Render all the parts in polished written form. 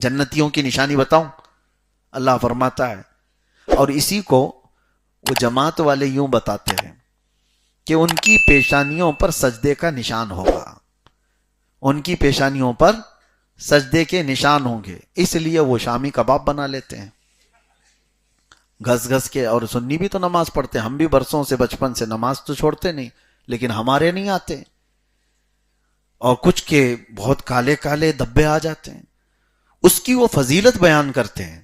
جنتیوں کی نشانی بتاؤں؟ اللہ فرماتا ہے، اور اسی کو وہ جماعت والے یوں بتاتے ہیں کہ ان کی پیشانیوں پر سجدے کا نشان ہوگا، ان کی پیشانیوں پر سجدے کے نشان ہوں گے، اس لیے وہ شامی کباب بنا لیتے ہیں گھس گھس کے. اور سنی بھی تو نماز پڑھتے ہیں، ہم بھی برسوں سے بچپن سے نماز تو چھوڑتے نہیں، لیکن ہمارے نہیں آتے، اور کچھ کے بہت کالے کالے دھبے آ جاتے ہیں. اس کی وہ فضیلت بیان کرتے ہیں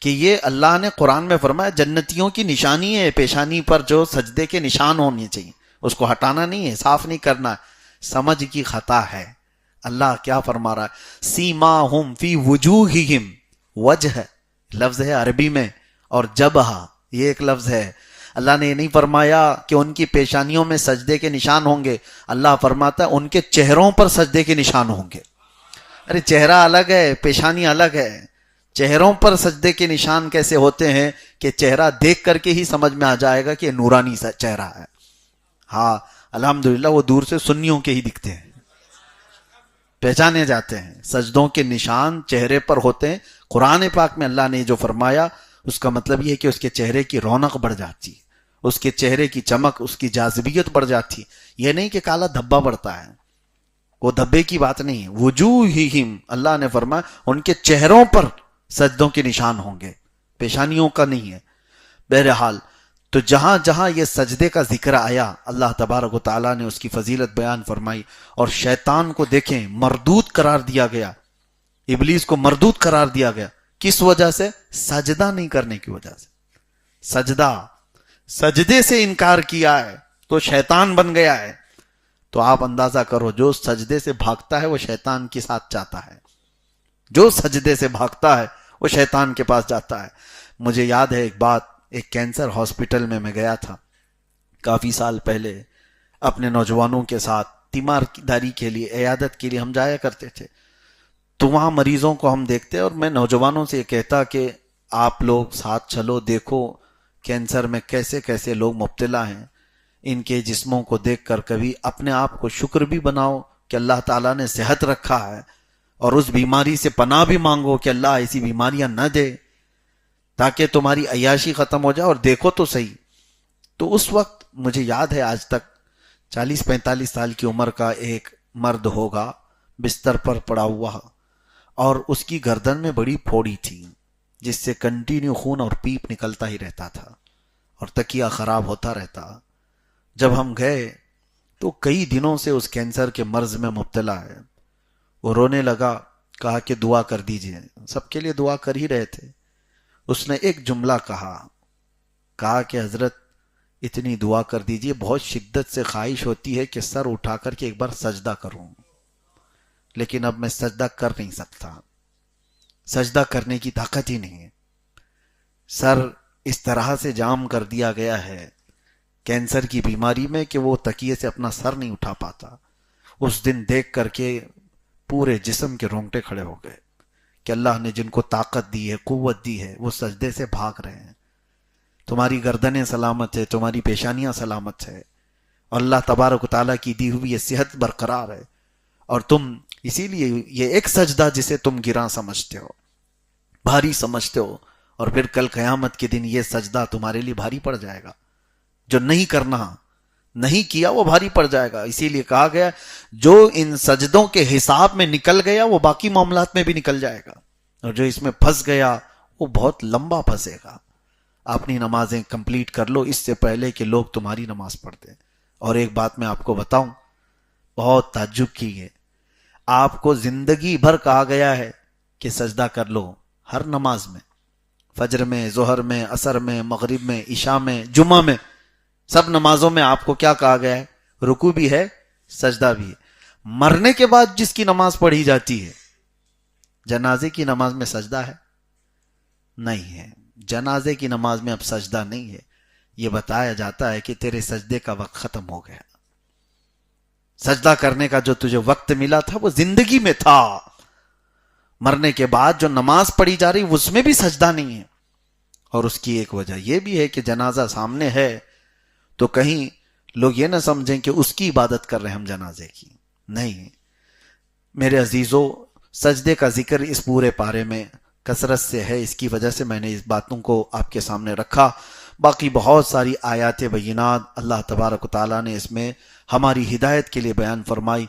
کہ یہ اللہ نے قرآن میں فرمایا جنتیوں کی نشانی ہے پیشانی پر جو سجدے کے نشان ہونے چاہیے، اس کو ہٹانا نہیں ہے، صاف نہیں کرنا ہے. سمجھ کی خطا ہے. اللہ کیا فرما رہا ہے؟ سیماہم فی وجوہہم، وجہ لفظ ہے عربی میں، اور جبہہ یہ ایک لفظ ہے. اللہ نے یہ نہیں فرمایا کہ ان کی پیشانیوں میں سجدے کے نشان ہوں گے، اللہ فرماتا ہے ان کے چہروں پر سجدے کے نشان ہوں گے. ارے چہرہ الگ ہے، پیشانی الگ ہے. چہروں پر سجدے کے نشان کیسے ہوتے ہیں کہ چہرہ دیکھ کر کے ہی سمجھ میں آ جائے گا کہ یہ نورانی سا چہرہ ہے. ہاں الحمدللہ وہ دور سے سنیوں کے ہی دکھتے ہیں، پہچانے جاتے ہیں. سجدوں کے نشان چہرے پر ہوتے ہیں. قرآن پاک میں اللہ نے جو فرمایا اس کا مطلب یہ ہے کہ اس کے چہرے کی رونق بڑھ جاتی، اس کے چہرے کی چمک، اس کی جاذبیت بڑھ جاتی. یہ نہیں کہ کالا دھبا بڑھتا ہے، وہ دھبے کی بات نہیں ہے. وجوہہم، اللہ نے فرمایا ان کے چہروں پر سجدوں کے نشان ہوں گے، پیشانیوں کا نہیں ہے. بہرحال تو جہاں جہاں یہ سجدے کا ذکر آیا اللہ تبارک و تعالیٰ نے اس کی فضیلت بیان فرمائی. اور شیطان کو دیکھیں مردود قرار دیا گیا، ابلیس کو مردود قرار دیا گیا. کس وجہ سے؟ سجدہ نہیں کرنے کی وجہ سے. سجدے سے انکار کیا ہے تو شیطان بن گیا ہے. تو آپ اندازہ کرو جو سجدے سے بھاگتا ہے وہ شیطان کے ساتھ جاتا ہے، جو سجدے سے بھاگتا ہے وہ شیطان کے پاس جاتا ہے. مجھے یاد ہے ایک بات، ایک کینسر ہاسپٹل میں گیا تھا کافی سال پہلے، اپنے نوجوانوں کے ساتھ تیمارداری کے لیے، عیادت کے لیے ہم جایا کرتے تھے. تو وہاں مریضوں کو ہم دیکھتے اور میں نوجوانوں سے یہ کہتا کہ آپ لوگ ساتھ چلو، دیکھو کینسر میں کیسے کیسے لوگ مبتلا ہیں. ان کے جسموں کو دیکھ کر کبھی اپنے آپ کو شکر بھی بناؤ کہ اللہ تعالیٰ نے صحت رکھا ہے، اور اس بیماری سے پناہ بھی مانگو کہ اللہ ایسی بیماریاں نہ دے تاکہ تمہاری عیاشی ختم ہو جائے. اور دیکھو تو صحیح. تو اس وقت مجھے یاد ہے آج تک 40-45 سال کی عمر کا ایک مرد ہوگا، بستر پر پڑا ہوا، اور اس کی گردن میں بڑی پھوڑی تھی جس سے کنٹینیو خون اور پیپ نکلتا ہی رہتا تھا اور تکیہ خراب ہوتا رہتا. جب ہم گئے تو کئی دنوں سے اس کینسر کے مرض میں مبتلا ہے. وہ رونے لگا، کہا کہ دعا کر دیجئے. سب کے لیے دعا کر ہی رہے تھے. اس نے ایک جملہ کہا کہ حضرت اتنی دعا کر دیجئے، بہت شدت سے خواہش ہوتی ہے کہ سر اٹھا کر کے ایک بار سجدہ کروں، لیکن اب میں سجدہ کر نہیں سکتا، سجدہ کرنے کی طاقت ہی نہیں ہے. سر اس طرح سے جام کر دیا گیا ہے کینسر کی بیماری میں کہ وہ تکیے سے اپنا سر نہیں اٹھا پاتا. اس دن دیکھ کر کے پورے جسم کے رونگٹے کھڑے ہو گئے کہ اللہ نے جن کو طاقت دی ہے، قوت دی ہے، وہ سجدے سے بھاگ رہے ہیں. تمہاری گردنیں سلامت ہے، تمہاری پیشانیاں سلامت ہے، اور اللہ تبارک و تعالیٰ کی دی ہوئی یہ صحت برقرار ہے. اور تم اسی لیے یہ ایک سجدہ جسے تم گراں سمجھتے ہو، بھاری سمجھتے ہو، اور پھر کل قیامت کے دن یہ سجدہ تمہارے لیے بھاری پڑ جائے گا. جو نہیں کرنا، نہیں کیا، وہ بھاری پڑ جائے گا. اسی لیے کہا گیا جو ان سجدوں کے حساب میں نکل گیا وہ باقی معاملات میں بھی نکل جائے گا، اور جو اس میں پھنس گیا وہ بہت لمبا پھنسے گا. اپنی نمازیں کمپلیٹ کر لو اس سے پہلے کہ لوگ تمہاری نماز پڑھتے. اور ایک بات میں آپ کو بتاؤں، بہت تعجب کی ہے، آپ کو زندگی بھر کہا گیا ہے کہ سجدہ کر لو ہر نماز میں، فجر میں، ظہر میں، عصر میں، مغرب میں، عشاء میں، جمعہ میں، سب نمازوں میں آپ کو کیا کہا گیا ہے؟ رکوع بھی ہے، سجدہ بھی ہے. مرنے کے بعد جس کی نماز پڑھی جاتی ہے، جنازے کی نماز میں سجدہ ہے؟ نہیں ہے. جنازے کی نماز میں اب سجدہ نہیں ہے. یہ بتایا جاتا ہے کہ تیرے سجدے کا وقت ختم ہو گیا. سجدہ کرنے کا جو تجھے وقت ملا تھا وہ زندگی میں تھا. مرنے کے بعد جو نماز پڑھی جا رہی اس میں بھی سجدہ نہیں ہے. اور اس کی ایک وجہ یہ بھی ہے کہ جنازہ سامنے ہے تو کہیں لوگ یہ نہ سمجھیں کہ اس کی عبادت کر رہے ہیں ہم جنازے کی. نہیں میرے عزیزو، سجدے کا ذکر اس پورے پارے میں کثرت سے ہے، اس کی وجہ سے میں نے اس باتوں کو آپ کے سامنے رکھا۔ باقی بہت ساری آیات بینات اللہ تبارک و تعالیٰ نے اس میں ہماری ہدایت کے لیے بیان فرمائی۔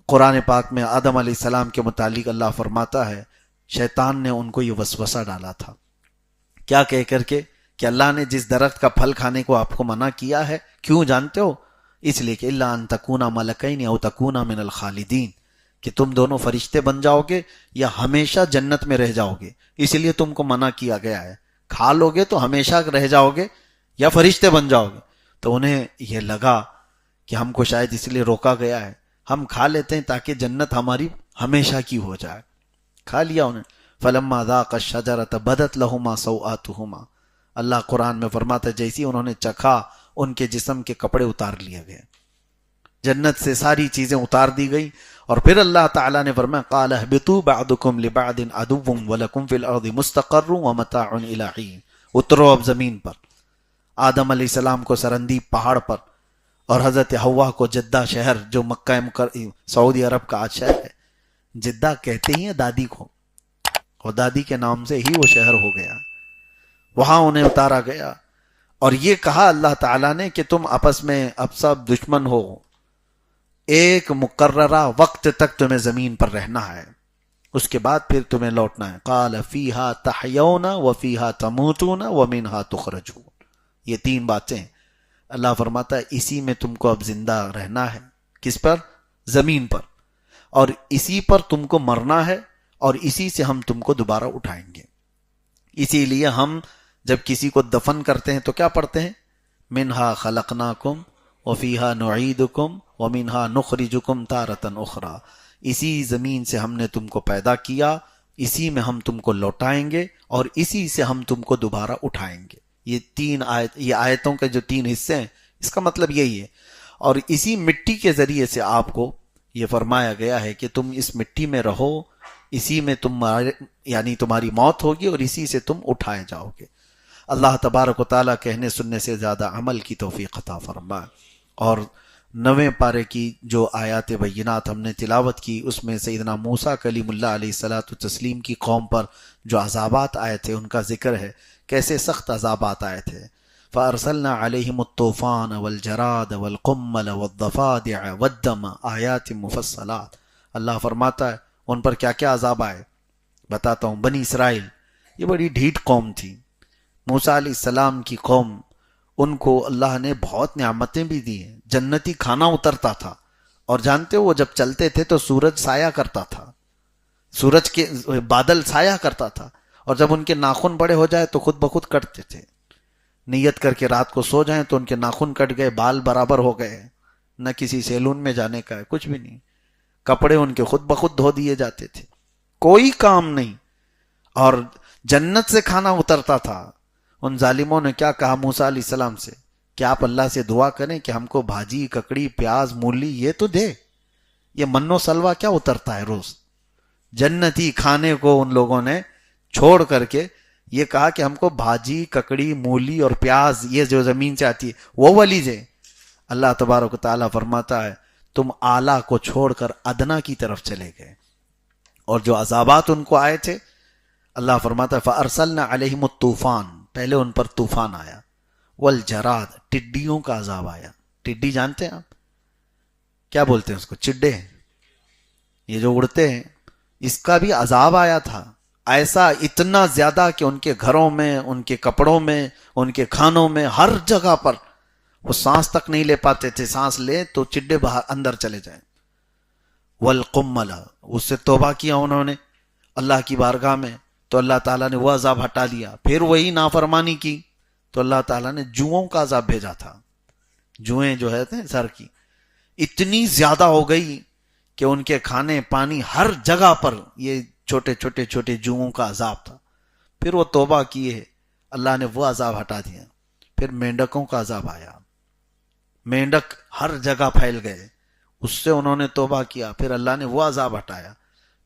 قرآن پاک میں آدم علیہ السلام کے متعلق اللہ فرماتا ہے شیطان نے ان کو یہ وسوسہ ڈالا تھا، کیا کہہ کر کے کہ اللہ نے جس درخت کا پھل کھانے کو آپ کو منع کیا ہے، کیوں جانتے ہو؟ اس لیے کہ الا ان تکونا ملکین او تکونا من الخالدین، کہ تم دونوں فرشتے بن جاؤ گے یا ہمیشہ جنت میں رہ جاؤ گے، اس لیے تم کو منع کیا گیا ہے۔ کھا لو گے تو ہمیشہ رہ جاؤ گے یا فرشتے بن جاؤ گے۔ تو انہیں یہ لگا کہ ہم کو شاید اس لیے روکا گیا ہے، ہم کھا لیتے ہیں تاکہ جنت ہماری ہمیشہ کی ہو جائے۔ کھا لیا انہیں۔ فلما ذاق الشجرۃ بدت لہما سوآتہما، اللہ قرآن میں فرماتا ہے جیسی انہوں نے چکھا ان کے جسم کے کپڑے اتار لیے گئے، جنت سے ساری چیزیں اتار دی گئی۔ اور پھر اللہ تعالیٰ نے فرمایا قال اہبطوا بعضکم لبعض عدو ولکم فی الارض مستقر ومتاع الی حین، اترو اب زمین پر۔ آدم علیہ السلام کو سرندیب پہاڑ پر اور حضرت حوا کو جدہ شہر جو مکہ سعودی عرب کا آج شہر ہے، جدہ کہتے ہی ہیں دادی کو، اور دادی کے نام سے ہی وہ شہر ہو گیا، وہاں انہیں اتارا گیا۔ اور یہ کہا اللہ تعالیٰ نے کہ تم آپس میں اب سب دشمن ہو، ایک مقررہ وقت تک تمہیں زمین پر رہنا ہے، اس کے بعد پھر تمہیں لوٹنا ہے۔ قال فیہا تحیون وفیہا تموتون ومنہا تخرجون، یہ تین باتیں اللہ فرماتا ہے اسی میں تم کو اب زندہ رہنا ہے۔ کس پر؟ زمین پر، اور اسی پر تم کو مرنا ہے، اور اسی سے ہم تم کو دوبارہ اٹھائیں گے۔ اسی لیے ہم جب کسی کو دفن کرتے ہیں تو کیا پڑھتے ہیں؟ منہا خلقناکم وفیہا نعیدکم ومنہا نخرجکم تارۃ اخری، اسی زمین سے ہم نے تم کو پیدا کیا، اسی میں ہم تم کو لوٹائیں گے، اور اسی سے ہم تم کو دوبارہ اٹھائیں گے۔ یہ آیتوں کے جو تین حصے ہیں، اس کا مطلب یہی ہے۔ اور اسی مٹی کے ذریعے سے آپ کو یہ فرمایا گیا ہے کہ تم اس مٹی میں رہو، اسی میں یعنی تمہاری موت ہوگی اور اسی سے تم اٹھائے جاؤ گے۔ اللہ تبارک و تعالیٰ کہنے سننے سے زیادہ عمل کی توفیق عطا فرمائے۔ اور 9ویں پارے کی جو آیات بینات ہم نے تلاوت کی، اس میں سیدنا موسیٰ کلیم اللہ علیہ الصلاۃ والتسلیم کی قوم پر جو عذابات آئے تھے ان کا ذکر ہے، کیسے سخت عذابات آئے تھے۔ فَأَرْسَلْنَا عَلَيْهِمُ الطُّوفَانَ وَالْجَرَادَ وَالْقُمَّلَ وَالضَّفَادِعَ وَالدَّمَ آیَاتٍ مُفَصَّلَاتٍ، اللہ فرماتا ہے ان پر کیا کیا عذاب آئے بتاتا ہوں۔ بنی اسرائیل یہ بڑی ڈھیٹ قوم تھی، موسیٰ علیہ السلام کی قوم، ان کو اللہ نے بہت نعمتیں بھی دی ہیں، جنتی کھانا اترتا تھا، اور جانتے ہو وہ جب چلتے تھے تو سورج سایہ کرتا تھا، سورج کے بادل سایہ کرتا تھا، اور جب ان کے ناخن بڑے ہو جائے تو خود بخود کٹتے تھے، نیت کر کے رات کو سو جائیں تو ان کے ناخن کٹ گئے، بال برابر ہو گئے، نہ کسی سیلون میں جانے کا ہے، کچھ بھی نہیں، کپڑے ان کے خود بخود دھو دیے جاتے تھے، کوئی کام نہیں، اور جنت سے کھانا اترتا تھا۔ ان ظالموں نے کیا کہا موسیٰ علیہ السلام سے کہ آپ اللہ سے دعا کریں کہ ہم کو بھاجی، ککڑی، پیاز، مولی یہ تو دے، یہ من و سلوہ کیا اترتا ہے روز؟ جنتی کھانے کو ان لوگوں نے چھوڑ کر کے یہ کہا کہ ہم کو بھاجی، ککڑی، مولی اور پیاز یہ جو زمین سے آتی ہے وہ والی دے۔ اللہ تبارک و تعالیٰ فرماتا ہے تم اعلیٰ کو چھوڑ کر ادنا کی طرف چلے گئے، اور جو عذابات ان کو آئے تھے اللہ فرماتا ہے فَأَرْسَلْنَا عَلَيْهِمُ الطُّوفَانَ، پہلے ان پر طوفان آیا، والجراد، ٹڈیوں کا عذاب آیا۔ ٹڈی جانتے ہیں آپ کیا بولتے ہیں اس کو؟ چڈے، یہ جو اڑتے ہیں، اس کا بھی عذاب آیا تھا، ایسا اتنا زیادہ کہ ان کے گھروں میں، ان کے کپڑوں میں، ان کے کھانوں میں، ہر جگہ پر وہ سانس تک نہیں لے پاتے تھے، سانس لے تو چڈے باہر اندر چلے جائیں۔ والقمل، اس سے توبہ کیا انہوں نے اللہ کی بارگاہ میں تو اللہ تعالیٰ نے وہ عذاب ہٹا دیا، پھر وہی نافرمانی کی تو اللہ تعالیٰ نے جوؤں کا عذاب بھیجا تھا۔ جوئیں جو ہے سر کی اتنی زیادہ ہو گئی کہ ان کے کھانے پانی ہر جگہ پر یہ چھوٹے چھوٹے چھوٹے جوؤں کا عذاب تھا۔ پھر وہ توبہ کیے، اللہ نے وہ عذاب ہٹا دیا۔ پھر مینڈکوں کا عذاب آیا، مینڈک ہر جگہ پھیل گئے، اس سے انہوں نے توبہ کیا، پھر اللہ نے وہ عذاب ہٹایا۔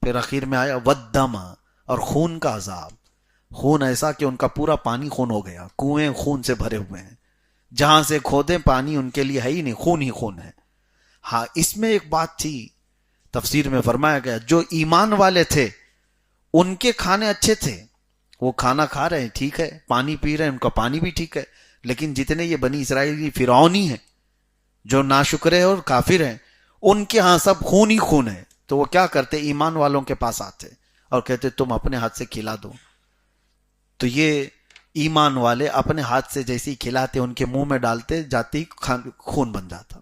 پھر اخیر میں آیا والدم، اور خون کا عذاب، خون ایسا کہ ان کا پورا پانی خون ہو گیا، کنویں خون سے بھرے ہوئے ہیں، جہاں سے کھودیں پانی ان کے لیے ہے ہی نہیں، خون ہی خون ہے۔ ہاں اس میں ایک بات تھی، تفسیر میں فرمایا گیا جو ایمان والے تھے ان کے کھانے اچھے تھے، وہ کھانا کھا رہے ہیں ٹھیک ہے، پانی پی رہے ہیں ان کا پانی بھی ٹھیک ہے، لیکن جتنے یہ بنی اسرائیلی فرعونی ہیں جو ناشکرے اور کافر ہیں، ان کے ہاں سب خون ہی خون ہے. تو وہ کیا کرتے؟ ایمان والوں کے پاس آتے اور کہتے تم اپنے ہاتھ سے کھلا دو. تو یہ ایمان والے اپنے ہاتھ سے جیسے ہی کھلاتے ان کے منہ میں ڈالتے جاتے ہی خون بن جاتا.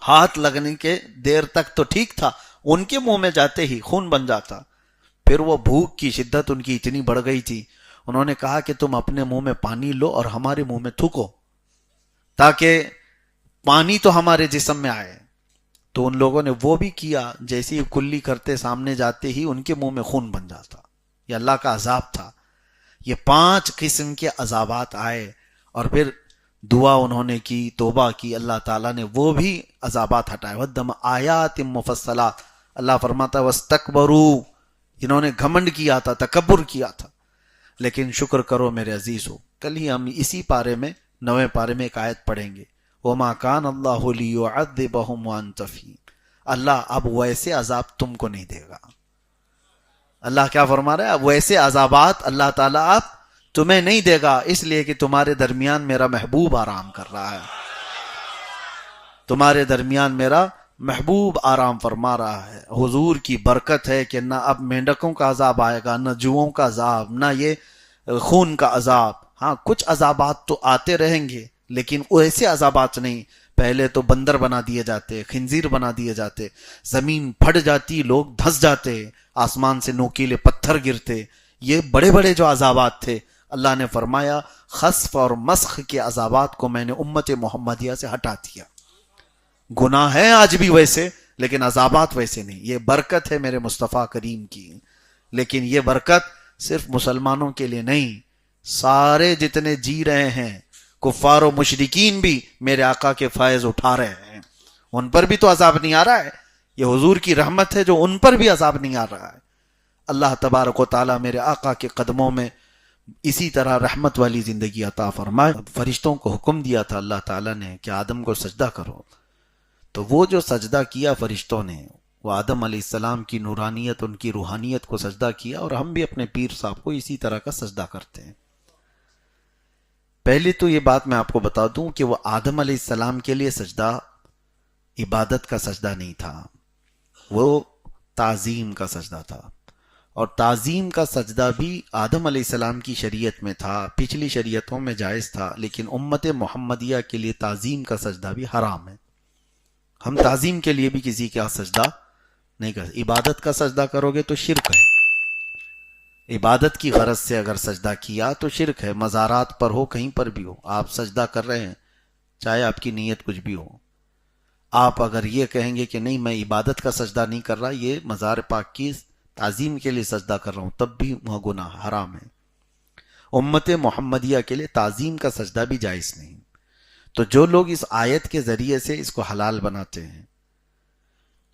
ہاتھ لگنے کے دیر تک تو ٹھیک تھا، ان کے منہ میں جاتے ہی خون بن جاتا. پھر وہ بھوک کی شدت ان کی اتنی بڑھ گئی تھی، انہوں نے کہا کہ تم اپنے منہ میں پانی لو اور ہمارے منہ میں تھوکو تاکہ پانی تو ہمارے جسم میں آئے. تو ان لوگوں نے وہ بھی کیا، جیسے ہی کلی کرتے سامنے جاتے ہی ان کے منہ میں خون بن جاتا. یہ اللہ کا عذاب تھا. یہ 5 قسم کے عذابات آئے اور پھر دعا انہوں نے کی، توبہ کی، اللہ تعالیٰ نے وہ بھی عذابات ہٹائے. وَدَّمَ آیات مفصلات. اللہ فرماتا ہے وَاسْتَكْبَرُوا، انہوں نے گھمنڈ کیا تھا، تکبر کیا تھا. لیکن شکر کرو میرے عزیزو، کل ہی ہم اسی پارے میں 9ویں پارے میں ایک آیت پڑھیں گے، وَمَا كَانَ اللَّهُ لِيُعَذِّبَهُمْ وَأَنْتَ فِيهِمْ. اللہ اب ویسے عذاب تم کو نہیں دے گا. اللہ کیا فرما رہا ہے؟ اب ویسے عذابات اللہ تعالیٰ اب تمہیں نہیں دے گا، اس لیے کہ تمہارے درمیان میرا محبوب آرام کر رہا ہے. تمہارے درمیان میرا محبوب آرام فرما رہا ہے. حضور کی برکت ہے کہ نہ اب مینڈکوں کا عذاب آئے گا، نہ جوؤں کا عذاب، نہ یہ خون کا عذاب. ہاں کچھ عذابات تو آتے رہیں گے لیکن ایسے عذابات نہیں. پہلے تو بندر بنا دیے جاتے، خنزیر بنا دیے جاتے، زمین پھٹ جاتی، لوگ دھس جاتے، آسمان سے نوکیلے پتھر گرتے. یہ بڑے بڑے جو عذابات تھے، اللہ نے فرمایا خسف اور مسخ کے عذابات کو میں نے امت محمدیہ سے ہٹا دیا. گناہ ہے آج بھی ویسے، لیکن عذابات ویسے نہیں. یہ برکت ہے میرے مصطفیٰ کریم کی، لیکن یہ برکت صرف مسلمانوں کے لیے نہیں، سارے جتنے جی رہے ہیں کفار و مشرکین بھی میرے آقا کے فیض اٹھا رہے ہیں، ان پر بھی تو عذاب نہیں آ رہا ہے. یہ حضور کی رحمت ہے جو ان پر بھی عذاب نہیں آ رہا ہے. اللہ تبارک و تعالیٰ میرے آقا کے قدموں میں اسی طرح رحمت والی زندگی عطا فرمائے. فرشتوں کو حکم دیا تھا اللہ تعالیٰ نے کہ آدم کو سجدہ کرو، تو وہ جو سجدہ کیا فرشتوں نے، وہ آدم علیہ السلام کی نورانیت، ان کی روحانیت کو سجدہ کیا. اور ہم بھی اپنے پیر صاحب کو اسی طرح کا سجدہ کرتے ہیں. پہلے تو یہ بات میں آپ کو بتا دوں کہ وہ آدم علیہ السلام کے لیے سجدہ عبادت کا سجدہ نہیں تھا، وہ تعظیم کا سجدہ تھا. اور تعظیم کا سجدہ بھی آدم علیہ السلام کی شریعت میں تھا، پچھلی شریعتوں میں جائز تھا، لیکن امت محمدیہ کے لیے تعظیم کا سجدہ بھی حرام ہے. ہم تعظیم کے لیے بھی کسی کا سجدہ نہیں کرتے. عبادت کا سجدہ کرو گے تو شرک ہے. عبادت کی غرض سے اگر سجدہ کیا تو شرک ہے. مزارات پر ہو، کہیں پر بھی ہو، آپ سجدہ کر رہے ہیں، چاہے آپ کی نیت کچھ بھی ہو. آپ اگر یہ کہیں گے کہ نہیں میں عبادت کا سجدہ نہیں کر رہا، یہ مزار پاک کی تعظیم کے لیے سجدہ کر رہا ہوں، تب بھی وہ گناہ حرام ہے. امت محمدیہ کے لیے تعظیم کا سجدہ بھی جائز نہیں. تو جو لوگ اس آیت کے ذریعے سے اس کو حلال بناتے ہیں،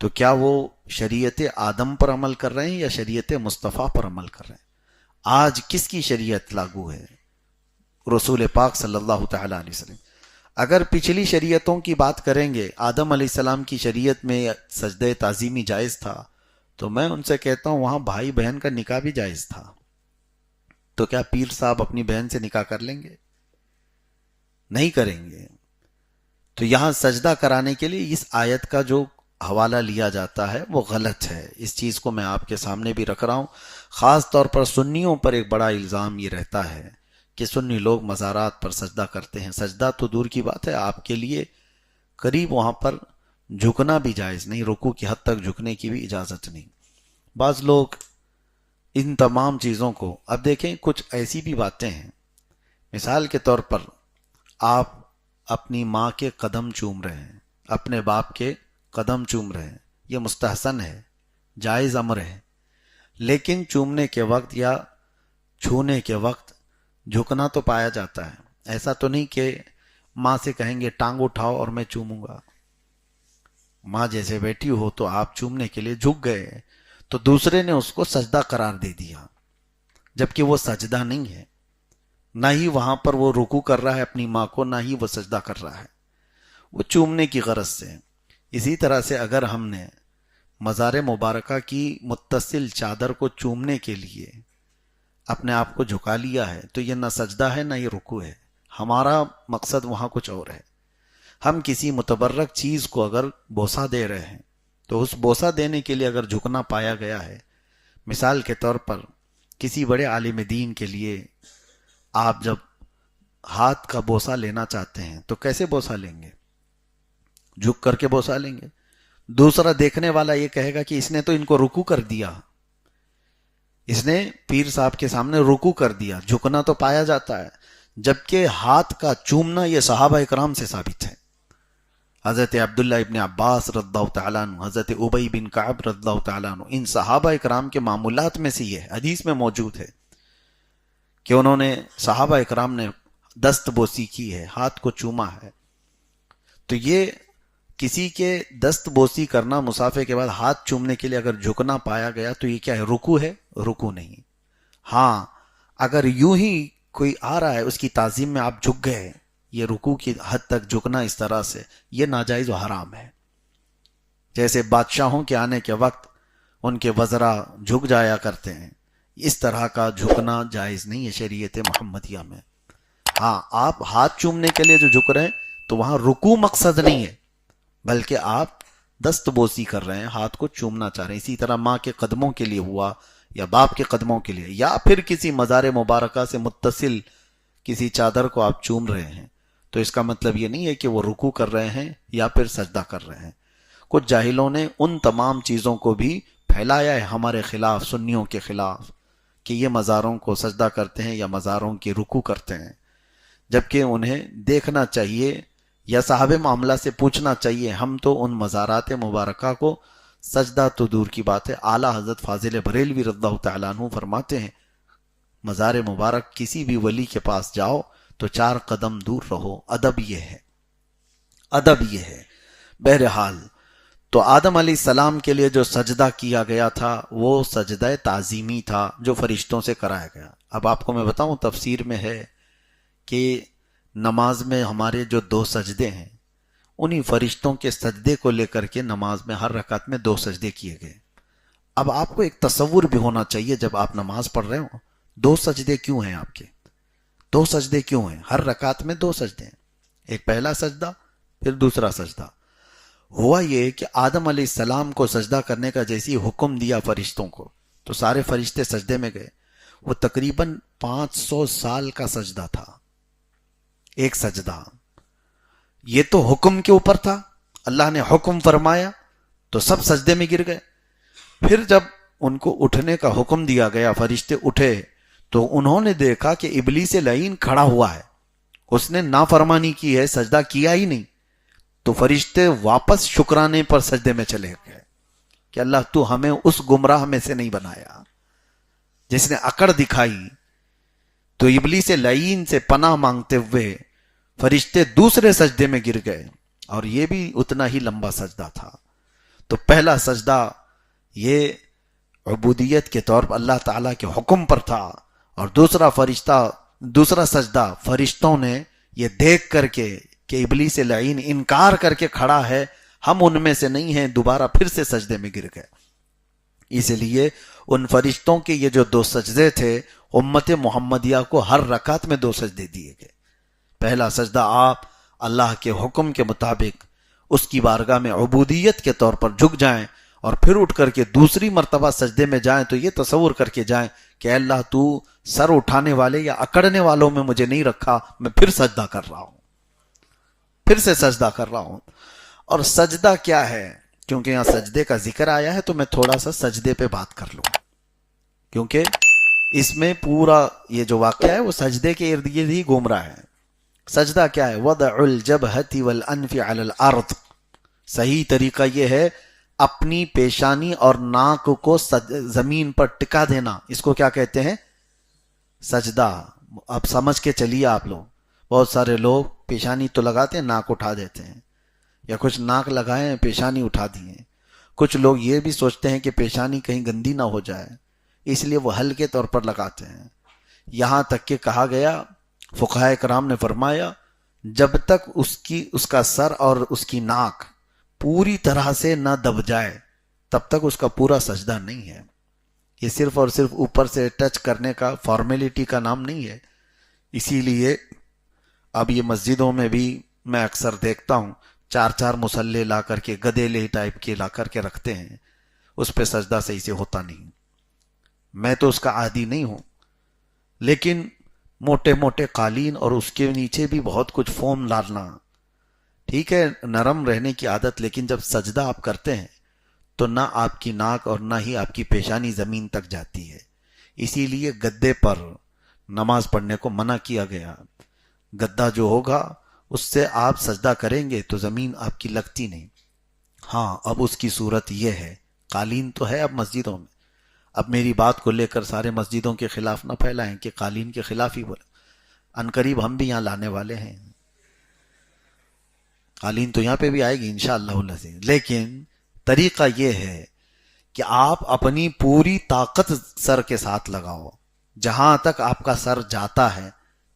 تو کیا وہ شریعت آدم پر عمل کر رہے ہیں یا شریعت مصطفیٰ پر عمل کر رہے ہیں؟ آج کس کی شریعت لاگو ہے؟ رسول پاک صلی اللہ تعالی علیہ وسلم. اگر پچھلی شریعتوں کی بات کریں گے، آدم علیہ السلام کی شریعت میں سجدہ تعظیمی جائز تھا، تو میں ان سے کہتا ہوں وہاں بھائی بہن کا نکاح بھی جائز تھا. تو کیا پیر صاحب اپنی بہن سے نکاح کر لیں گے؟ نہیں کریں گے. تو یہاں سجدہ کرانے کے لیے اس آیت کا جو حوالہ لیا جاتا ہے وہ غلط ہے. اس چیز کو میں آپ کے سامنے بھی رکھ رہا ہوں. خاص طور پر سنیوں پر ایک بڑا الزام یہ رہتا ہے کہ سنی لوگ مزارات پر سجدہ کرتے ہیں. سجدہ تو دور کی بات ہے، آپ کے لیے قریب وہاں پر جھکنا بھی جائز نہیں، رکوع کی حد تک جھکنے کی بھی اجازت نہیں. بعض لوگ ان تمام چیزوں کو، اب دیکھیں کچھ ایسی بھی باتیں ہیں، مثال کے طور پر آپ اپنی ماں کے قدم چوم رہے ہیں، اپنے باپ کے قدم چوم رہے ہیں، یہ مستحسن ہے، جائز امر ہے. لیکن چومنے کے وقت یا چھونے کے وقت جھکنا تو پایا جاتا ہے. ایسا تو نہیں کہ ماں سے کہیں گے ٹانگ اٹھاؤ اور میں چوموں گا. ماں جیسے بیٹھی ہو تو آپ چومنے کے لیے جھک گئے، تو دوسرے نے اس کو سجدہ قرار دے دیا، جبکہ وہ سجدہ نہیں ہے. نہ ہی وہاں پر وہ رکوع کر رہا ہے اپنی ماں کو، نہ ہی وہ سجدہ کر رہا ہے، وہ چومنے کی غرض سے. اسی طرح سے اگر ہم نے مزار مبارکہ کی متصل چادر کو چومنے کے لیے اپنے آپ کو جھکا لیا ہے تو یہ نہ سجدہ ہے نہ یہ رکوع ہے. ہمارا مقصد وہاں کچھ اور ہے. ہم کسی متبرک چیز کو اگر بوسہ دے رہے ہیں تو اس بوسہ دینے کے لیے اگر جھکنا پایا گیا ہے، مثال کے طور پر کسی بڑے عالم دین کے لیے آپ جب ہاتھ کا بوسہ لینا چاہتے ہیں تو کیسے بوسہ لیں گے؟ جھک کر کے بوسہ لیں گے. دوسرا دیکھنے والا یہ کہے گا کہ اس نے تو ان کو رکوع کر دیا، اس نے پیر صاحب کے سامنے رکوع کر دیا. جھکنا تو پایا جاتا ہے، جبکہ ہاتھ کا چومنا یہ صحابہ اکرام سے ثابت ہے. حضرت عبداللہ ابن عباس رضی اللہ تعالیٰ عنہ، حضرت ابی بن کعب رضی اللہ تعالیٰ عنہ، ان صحابہ اکرام کے معمولات میں سے یہ حدیث میں موجود ہے کہ انہوں نے صحابہ اکرام نے دست بوسی کی ہے، ہاتھ کو چوما ہے. تو یہ کسی کے دست بوسی کرنا مصافحے کے بعد ہاتھ چومنے کے لیے اگر جھکنا پایا گیا تو یہ کیا ہے؟ رکوع ہے؟ رکوع نہیں. ہاں اگر یوں ہی کوئی آ رہا ہے اس کی تعظیم میں آپ جھک گئے، یہ رکوع کی حد تک جھکنا اس طرح سے، یہ ناجائز و حرام ہے. جیسے بادشاہوں کے آنے کے وقت ان کے وزراء جھک جایا کرتے ہیں، اس طرح کا جھکنا جائز نہیں ہے شریعت محمدیہ میں. ہاں آپ ہاتھ چومنے کے لیے جو جھک رہے ہیں تو وہاں رکوع مقصد نہیں ہے، بلکہ آپ دست بوسی کر رہے ہیں، ہاتھ کو چومنا چاہ رہے ہیں. اسی طرح ماں کے قدموں کے لیے ہوا یا باپ کے قدموں کے لیے، یا پھر کسی مزار مبارکہ سے متصل کسی چادر کو آپ چوم رہے ہیں تو اس کا مطلب یہ نہیں ہے کہ وہ رکوع کر رہے ہیں یا پھر سجدہ کر رہے ہیں. کچھ جاہلوں نے ان تمام چیزوں کو بھی پھیلایا ہے ہمارے خلاف، سنیوں کے خلاف، کہ یہ مزاروں کو سجدہ کرتے ہیں یا مزاروں کی رکوع کرتے ہیں، جبکہ انہیں دیکھنا چاہیے یا صاحب معاملہ سے پوچھنا چاہیے. ہم تو ان مزارات مبارکہ کو سجدہ تو دور کی بات ہے، اعلیٰ حضرت فاضل بریلوی رضی اللہ تعالیٰ عنہ فرماتے ہیں مزار مبارک کسی بھی ولی کے پاس جاؤ تو 4 قدم دور رہو. ادب یہ ہے، ادب یہ ہے. بہرحال تو آدم علیہ السلام کے لیے جو سجدہ کیا گیا تھا وہ سجدہ تعظیمی تھا جو فرشتوں سے کرایا گیا. اب آپ کو میں بتاؤں، تفسیر میں ہے کہ نماز میں ہمارے جو 2 سجدے ہیں انہی فرشتوں کے سجدے کو لے کر کے نماز میں ہر رکعت میں 2 سجدے کیے گئے. اب آپ کو ایک تصور بھی ہونا چاہیے جب آپ نماز پڑھ رہے ہو، 2 سجدے کیوں ہیں آپ کے؟ 2 سجدے کیوں ہیں؟ ہر رکعت میں 2 سجدے ہیں، ایک پہلا سجدہ پھر دوسرا سجدہ. ہوا یہ کہ آدم علیہ السلام کو سجدہ کرنے کا جیسی حکم دیا فرشتوں کو تو سارے فرشتے سجدے میں گئے. وہ تقریباً 500 سال کا سجدہ تھا، ایک سجدہ. یہ تو حکم کے اوپر تھا، اللہ نے حکم فرمایا تو سب سجدے میں گر گئے. پھر جب ان کو اٹھنے کا حکم دیا گیا، فرشتے اٹھے تو انہوں نے دیکھا کہ ابلیس لعین کھڑا ہوا ہے، اس نے نافرمانی کی ہے، سجدہ کیا ہی نہیں. تو فرشتے واپس شکرانے پر سجدے میں چلے گئے کہ اللہ تو ہمیں اس گمراہ میں سے نہیں بنایا جس نے اکڑ دکھائی. تو ابلیس لعین سے پناہ مانگتے ہوئے فرشتے دوسرے سجدے میں گر گئے، اور یہ بھی اتنا ہی لمبا سجدہ تھا. تو پہلا سجدہ یہ عبودیت کے طور پر اللہ تعالیٰ کے حکم پر تھا، اور دوسرا سجدہ فرشتوں نے یہ دیکھ کر کے کہ ابلیس لعین انکار کر کے کھڑا ہے، ہم ان میں سے نہیں ہیں، دوبارہ پھر سے سجدے میں گر گئے. اس لیے ان فرشتوں کے یہ جو 2 سجدے تھے، امت محمدیہ کو ہر رکعت میں 2 سجدے دیے گئے. پہلا سجدہ آپ اللہ کے حکم کے مطابق اس کی بارگاہ میں عبودیت کے طور پر جھک جائیں، اور پھر اٹھ کر کے دوسری مرتبہ سجدے میں جائیں تو یہ تصور کر کے جائیں کہ اے اللہ تو سر اٹھانے والے یا اکڑنے والوں میں مجھے نہیں رکھا، میں پھر سجدہ کر رہا ہوں، پھر سے سجدہ کر رہا ہوں. اور سجدہ کیا ہے؟ کیونکہ یہاں سجدے کا ذکر آیا ہے تو میں تھوڑا سا سجدے پہ بات کر لوں، کیونکہ اس میں پورا یہ جو واقعہ ہے وہ سجدے کے ارد گرد ہی گھوم رہا ہے. سجدہ کیا ہے؟ وضع الجبہۃ والانف علی الارض. صحیح طریقہ یہ ہے اپنی پیشانی اور ناک کو زمین پر ٹکا دینا، اس کو کیا کہتے ہیں؟ سجدہ. اب سمجھ کے چلیے آپ لوگ، بہت سارے لوگ پیشانی تو لگاتے ہیں، ناک اٹھا دیتے ہیں، یا کچھ ناک لگائے پیشانی اٹھا دیے. کچھ لوگ یہ بھی سوچتے ہیں کہ پیشانی کہیں گندی نہ ہو جائے، اس لیے وہ ہلکے طور پر لگاتے ہیں. یہاں تک کہ کہا گیا، فقہاء کرام نے فرمایا، جب تک اس کا سر اور اس کی ناک پوری طرح سے نہ دب جائے تب تک اس کا پورا سجدہ نہیں ہے. یہ صرف اور صرف اوپر سے ٹچ کرنے کا فارمیلٹی کا نام نہیں ہے. اسی لیے اب یہ مسجدوں میں بھی میں اکثر دیکھتا ہوں 4 مصلے لا کر کے گدیلے ٹائپ کے لا کر کے رکھتے ہیں. اس پہ سجدہ صحیح سے ہوتا نہیں. میں تو اس کا عادی نہیں ہوں، لیکن موٹے موٹے قالین اور اس کے نیچے بھی بہت کچھ فوم ڈالنا ٹھیک ہے، نرم رہنے کی عادت، لیکن جب سجدہ آپ کرتے ہیں تو نہ آپ کی ناک اور نہ ہی آپ کی پیشانی زمین تک جاتی ہے. اسی لیے گدے پر نماز پڑھنے کو منع کیا گیا. گدا جو ہوگا اس سے آپ سجدہ کریں گے تو زمین آپ کی لگتی نہیں. ہاں اب اس کی صورت یہ ہے، قالین تو ہے اب مسجدوں میں. اب میری بات کو لے کر سارے مسجدوں کے خلاف نہ پھیلائیں کہ قالین کے خلاف ہی بولے. عنقریب ہم بھی یہاں لانے والے ہیں. قالین تو یہاں پہ بھی آئے گی انشاءاللہ العزیز، لیکن طریقہ یہ ہے کہ آپ اپنی پوری طاقت سر کے ساتھ لگاؤ. جہاں تک آپ کا سر جاتا ہے،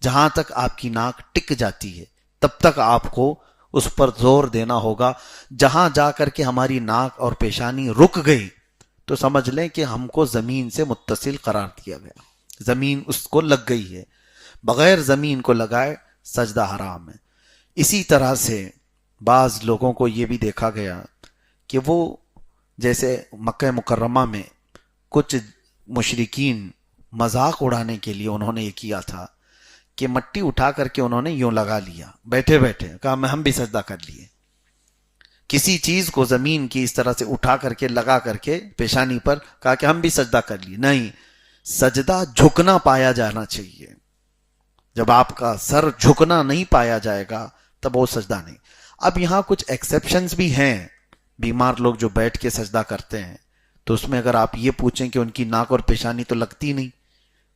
جہاں تک آپ کی ناک ٹک جاتی ہے، تب تک آپ کو اس پر زور دینا ہوگا. جہاں جا کر کے ہماری ناک اور پیشانی رک گئی تو سمجھ لیں کہ ہم کو زمین سے متصل قرار دیا گیا، زمین اس کو لگ گئی ہے. بغیر زمین کو لگائے سجدہ حرام ہے. اسی طرح سے بعض لوگوں کو یہ بھی دیکھا گیا کہ وہ جیسے مکہ مکرمہ میں کچھ مشرکین مذاق اڑانے کے لیے انہوں نے یہ کیا تھا کہ مٹی اٹھا کر کے انہوں نے یوں لگا لیا بیٹھے بیٹھے، کہا میں ہم بھی سجدہ کر لیے. کسی چیز کو زمین کی اس طرح سے اٹھا کر کے لگا کر کے پیشانی پر کہا کہ ہم بھی سجدہ کر لیے. نہیں، سجدہ جھکنا پایا جانا چاہیے. جب آپ کا سر جھکنا نہیں پایا جائے گا تب وہ سجدہ نہیں. اب یہاں کچھ ایکسیپشنز بھی ہیں. بیمار لوگ جو بیٹھ کے سجدہ کرتے ہیں تو اس میں اگر آپ یہ پوچھیں کہ ان کی ناک اور پیشانی تو لگتی نہیں،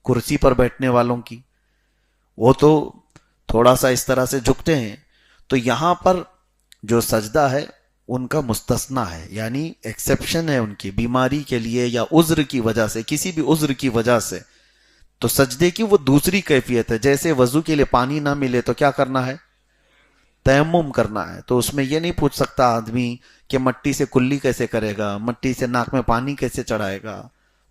کرسی پر بیٹھنے والوں کی وہ تو تھوڑا سا اس طرح سے جھکتے ہیں، تو یہاں پر جو سجدہ ہے ان کا مستثنا ہے، یعنی ایکسیپشن ہے ان کی بیماری کے لیے یا عذر کی وجہ سے، کسی بھی عذر کی وجہ سے. تو سجدے کی وہ دوسری کیفیت ہے. جیسے وضو کے لیے پانی نہ ملے تو کیا کرنا ہے؟ تیمم کرنا ہے. تو اس میں یہ نہیں پوچھ سکتا آدمی کہ مٹی سے کلی کیسے کرے گا، مٹی سے ناک میں پانی کیسے چڑھائے گا.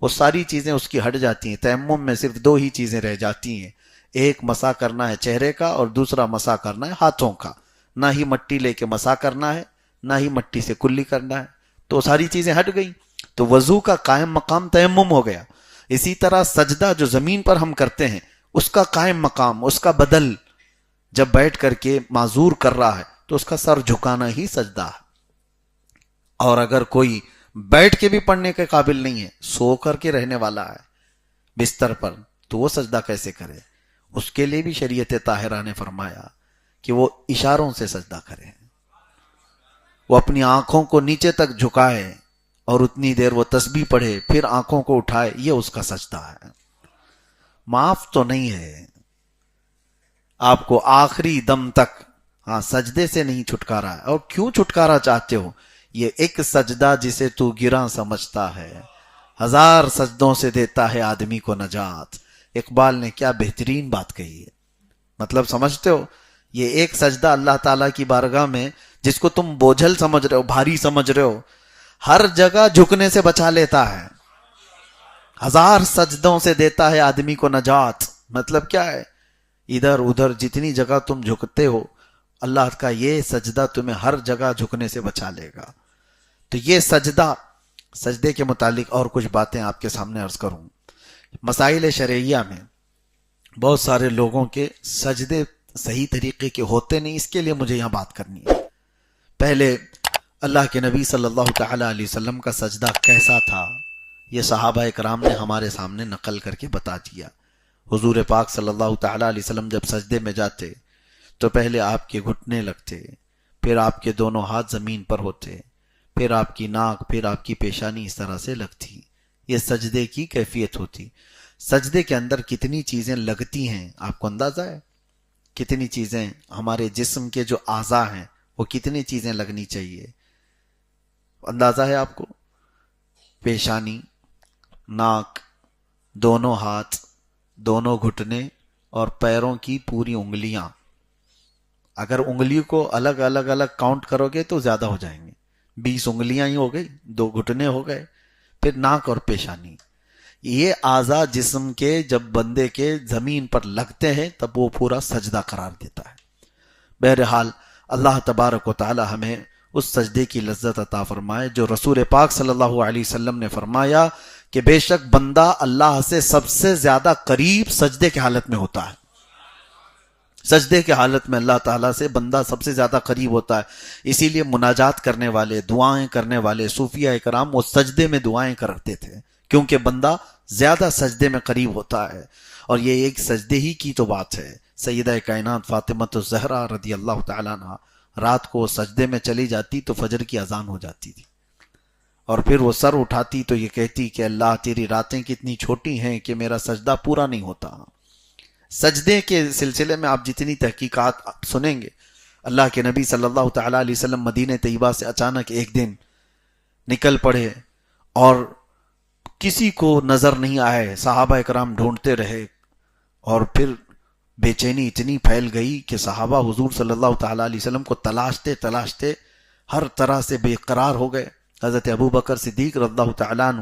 وہ ساری چیزیں اس کی ہٹ جاتی ہیں. تیمم میں صرف 2 ہی چیزیں رہ جاتی ہیں، ایک مسح کرنا ہے چہرے کا اور دوسرا مسح کرنا ہے ہاتھوں کا. نہ ہی مٹی لے کے مسح کرنا ہے، نہ ہی مٹی سے کلی کرنا ہے. تو ساری چیزیں ہٹ گئی تو وضو کا قائم مقام تیمم ہو گیا. اسی طرح سجدہ جو زمین پر ہم کرتے ہیں اس کا قائم مقام، اس کا بدل جب بیٹھ کر کے معذور کر رہا ہے تو اس کا سر جھکانا ہی سجدہ ہے. اور اگر کوئی بیٹھ کے بھی پڑھنے کے قابل نہیں ہے، سو کر کے رہنے والا ہے بستر پر، تو وہ سجدہ کیسے کرے؟ اس کے لیے بھی شریعت طاہرہ نے فرمایا کہ وہ اشاروں سے سجدہ کرے. وہ اپنی آنکھوں کو نیچے تک جھکائے اور اتنی دیر وہ تسبیح پڑھے، پھر آنکھوں کو اٹھائے، یہ اس کا سجدہ ہے. معاف تو نہیں ہے آپ کو آخری دم تک. ہاں سجدے سے نہیں چھٹکارا ہے. اور کیوں چھٹکارا چاہتے ہو؟ یہ ایک سجدہ جسے تو گراں سمجھتا ہے 1000 سجدوں سے دیتا ہے آدمی کو نجات. اقبال نے کیا بہترین بات کہی ہے. مطلب سمجھتے ہو؟ یہ ایک سجدہ اللہ تعالیٰ کی بارگاہ میں جس کو تم بوجھل سمجھ رہے ہو، بھاری سمجھ رہے ہو، ہر جگہ جھکنے سے بچا لیتا ہے. 1000 سجدوں سے دیتا ہے آدمی کو نجات. مطلب کیا ہے؟ ادھر ادھر جتنی جگہ تم جھکتے ہو اللہ کا یہ سجدہ تمہیں ہر جگہ جھکنے سے بچا لے گا. تو یہ سجدے کے متعلق اور کچھ باتیں آپ کے سامنے عرض کروں. مسائل شرعیہ میں بہت سارے لوگوں کے سجدے صحیح طریقے کے ہوتے نہیں، اس کے لیے مجھے یہاں بات کرنی ہے. پہلے اللہ کے نبی صلی اللہ تعالی علیہ وسلم کا سجدہ کیسا تھا یہ صحابہ اکرام نے ہمارے سامنے نقل کر کے بتا دیا. حضور پاک صلی اللہ تعالی علیہ وسلم جب سجدے میں جاتے تو پہلے آپ کے گھٹنے لگتے، پھر آپ کے دونوں ہاتھ زمین پر ہوتے، پھر آپ کی ناک، پھر آپ کی پیشانی اس طرح سے لگتی. یہ سجدے کی کیفیت ہوتی. سجدے کے اندر کتنی چیزیں لگتی ہیں آپ کو اندازہ ہے؟ کتنی چیزیں ہمارے جسم کے جو اعضاء ہیں وہ کتنی چیزیں لگنی چاہیے؟ اندازہ ہے آپ کو؟ پیشانی، ناک، دونوں ہاتھ، دونوں گھٹنے اور پیروں کی پوری انگلیاں. اگر انگلی کو الگ الگ کاؤنٹ کرو گے تو زیادہ ہو جائیں گے. 20 انگلیاں ہی ہو گئی، 2 گھٹنے ہو گئے، پھر ناک اور پیشانی. یہ اعضاء جسم کے جب بندے کے زمین پر لگتے ہیں تب وہ پورا سجدہ قرار دیتا ہے. بہرحال اللہ تبارک و تعالی ہمیں اس سجدے کی لذت عطا فرمائے جو رسول پاک صلی اللہ علیہ وسلم نے فرمایا کہ بے شک بندہ اللہ سے سب سے زیادہ قریب سجدے کی حالت میں ہوتا ہے. سجدے کی حالت میں اللہ تعالیٰ سے بندہ سب سے زیادہ قریب ہوتا ہے. اسی لیے مناجات کرنے والے، دعائیں کرنے والے صوفیاء کرام وہ سجدے میں دعائیں کرتے تھے، کیونکہ بندہ زیادہ سجدے میں قریب ہوتا ہے. اور یہ ایک سجدے ہی کی تو بات ہے. سیدہ کائنات فاطمۃ الزہرا رضی اللہ تعالیٰ عنہ رات کو سجدے میں چلی جاتی تو فجر کی اذان ہو جاتی تھی، اور پھر وہ سر اٹھاتی تو یہ کہتی کہ اللہ تیری راتیں کتنی چھوٹی ہیں کہ میرا سجدہ پورا نہیں ہوتا. سجدے کے سلسلے میں آپ جتنی تحقیقات سنیں گے. اللہ کے نبی صلی اللہ تعالیٰ علیہ وسلم مدینہ طیبہ سے اچانک ایک دن نکل پڑے اور کسی کو نظر نہیں آئے. صحابہ اکرام ڈھونڈتے رہے اور پھر بے چینی اتنی پھیل گئی کہ صحابہ حضور صلی اللہ تعالیٰ علیہ وسلم کو تلاشتے تلاشتے ہر طرح سے بے قرار ہو گئے. حضرت ابو بکر صدیق رضی اللہ تعالیٰ عنہ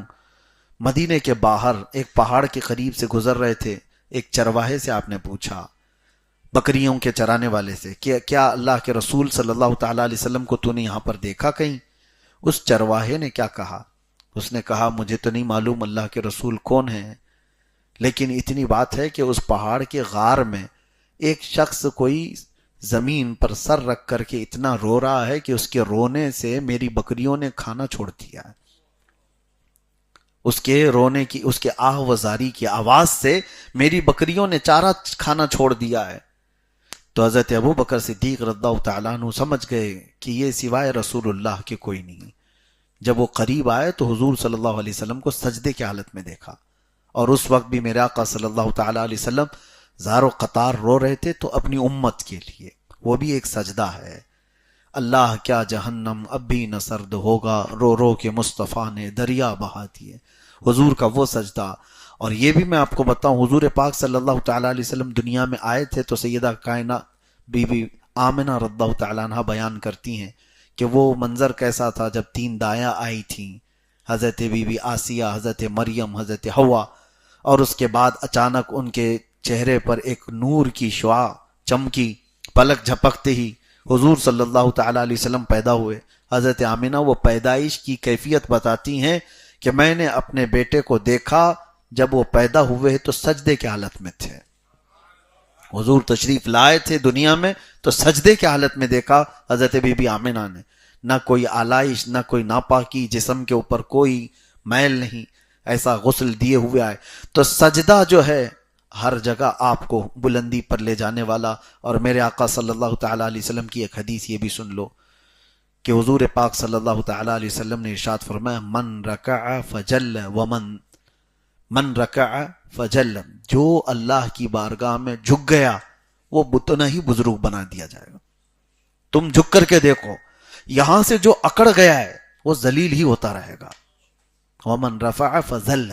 مدینے کے باہر ایک پہاڑ کے قریب سے گزر رہے تھے. ایک چرواہے سے آپ نے پوچھا، بکریوں کے چرانے والے سے، کہ کیا اللہ کے رسول صلی اللہ تعالیٰ علیہ وسلم کو تو نے یہاں پر دیکھا کہیں؟ اس چرواہے نے کیا کہا؟ اس نے کہا مجھے تو نہیں معلوم اللہ کے رسول کون ہیں، لیکن اتنی بات ہے کہ اس پہاڑ کے غار میں ایک شخص کوئی زمین پر سر رکھ کر کے اتنا رو رہا ہے کہ اس کے رونے سے میری بکریوں نے کھانا چھوڑ دیا ہے. اس کے رونے کی، اس کے آہ و زاری کی آواز سے میری بکریوں نے چارہ کھانا چھوڑ دیا ہے. تو حضرت ابو بکر صدیق رضی اللہ تعالیٰ عنہ سمجھ گئے کہ یہ سوائے رسول اللہ کے کوئی نہیں. جب وہ قریب آئے تو حضور صلی اللہ علیہ وسلم کو سجدے کی حالت میں دیکھا، اور اس وقت بھی میرے آقا صلی اللہ تعالیٰ علیہ وسلم زار و قطار رو رہے تھے تو اپنی امت کے لیے. وہ بھی ایک سجدہ ہے. اللہ کیا جہنم اب بھی نہ سرد ہوگا، رو رو کے مصطفیٰ نے دریا بہا دیے. حضور کا وہ سجدہ. اور یہ بھی میں آپ کو بتاؤں، حضور پاک صلی اللہ تعالیٰ علیہ وسلم دنیا میں آئے تھے تو سیدہ کائنات بی بی آمنہ رضی اللہ تعالیٰ عنہ بیان کرتی ہیں کہ وہ منظر کیسا تھا جب 3 دایاں آئی تھیں، حضرت بی بی آسیہ، حضرت مریم، حضرت حوا، اور اس کے بعد اچانک ان کے چہرے پر ایک نور کی شعاع چمکی. پلک جھپکتے ہی حضور صلی اللہ تعالیٰ علیہ وسلم پیدا ہوئے. حضرت آمنہ وہ پیدائش کی کیفیت بتاتی ہیں کہ میں نے اپنے بیٹے کو دیکھا جب وہ پیدا ہوئے تو سجدے کی حالت میں تھے. حضور تشریف لائے تھے دنیا میں تو سجدے کی حالت میں دیکھا حضرت بی بی آمنہ نے. نہ کوئی آلائش، نہ کوئی ناپاکی، جسم کے اوپر کوئی میل نہیں، ایسا غسل دیے ہوئے آئے. تو سجدہ جو ہے ہر جگہ آپ کو بلندی پر لے جانے والا. اور میرے آقا صلی اللہ تعالیٰ علیہ وسلم کی ایک حدیث یہ بھی سن لو کہ حضور پاک صلی اللہ تعالیٰ علیہ وسلم نے ارشاد فرمایا من رکع فجل من رکع فجل، جو اللہ کی بارگاہ میں جھک گیا وہ اتنا ہی بزرگ بنا دیا جائے گا. تم جھک کر کے دیکھو، یہاں سے جو اکڑ گیا ہے وہ ذلیل ہی ہوتا رہے گا. ومن رفع فذل،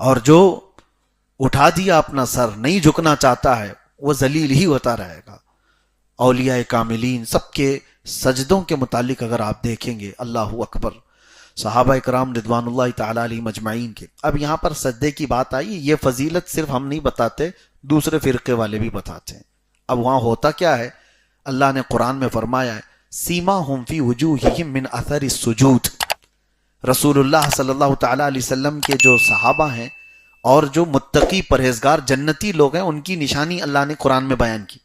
اور جو اٹھا دیا اپنا سر، نہیں جھکنا چاہتا ہے، وہ ذلیل ہی ہوتا رہے گا. اولیاء کاملین سب کے سجدوں کے متعلق اگر آپ دیکھیں گے، اللہ اکبر، صحابہ کرام رضوان اللہ تعالیٰ علیہ مجمعین کے. اب یہاں پر سجدے کی بات آئی، یہ فضیلت صرف ہم نہیں بتاتے، دوسرے فرقے والے بھی بتاتے ہیں. اب وہاں ہوتا کیا ہے؟ اللہ نے قرآن میں فرمایا ہے سیماہم فی وجوہہم من اثر السجود. رسول اللہ صلی اللہ تعالیٰ علیہ وسلم کے جو صحابہ ہیں اور جو متقی پرہیزگار جنتی لوگ ہیں، ان کی نشانی اللہ نے قرآن میں بیان کی.